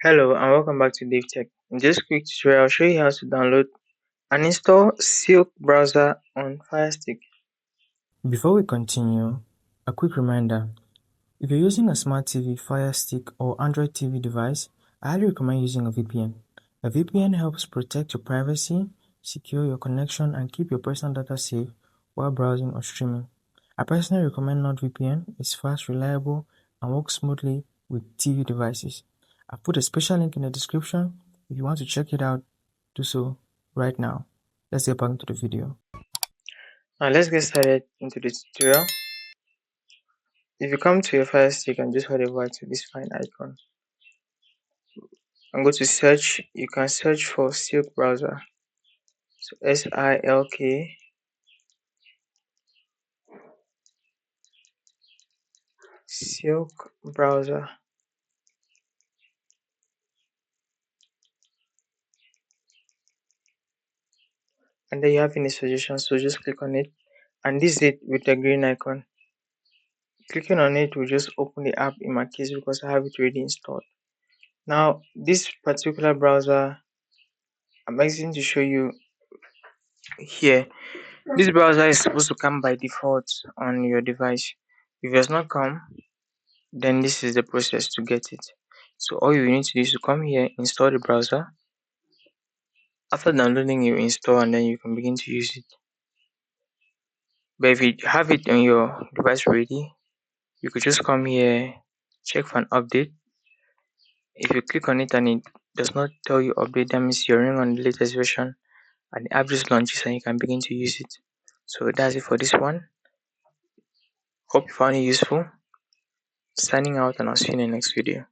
Hello and welcome back to DaveTech. In this quick tutorial, I'll show you how to download and install Silk browser on Firestick. Before we continue, a quick reminder. If you're using a smart TV, Fire Stick, or Android TV device, I highly recommend using a VPN. A VPN helps protect your privacy, secure your connection, and keep your personal data safe while browsing or streaming. I personally recommend NordVPN. It's fast, reliable, and works smoothly with TV devices. I've put a special link in the description. If you want to check it out, do so right now. Let's get back into the video. Now let's get started into the tutorial. If you come to your Firestick and just head over to this fine icon and go to search, you can search for Silk browser. So SILK Silk browser. And then you have any suggestions, so just click on it. And this is it with the green icon. Clicking on it will just open the app in my case because I have it already installed. Now, this particular browser, I'm exiting to show you here. This browser is supposed to come by default on your device. If it does not come, then this is the process to get it. So all you need to do is to come here, install the browser. After downloading, you install and then you can begin to use it. But if you have it on your device ready, you could just come here, check for an update. If you click on it and it does not tell you update, that means you're running on the latest version and the app just launches and you can begin to use it. So that's it for this one. Hope you found it useful. Signing out and I'll see you in the next video.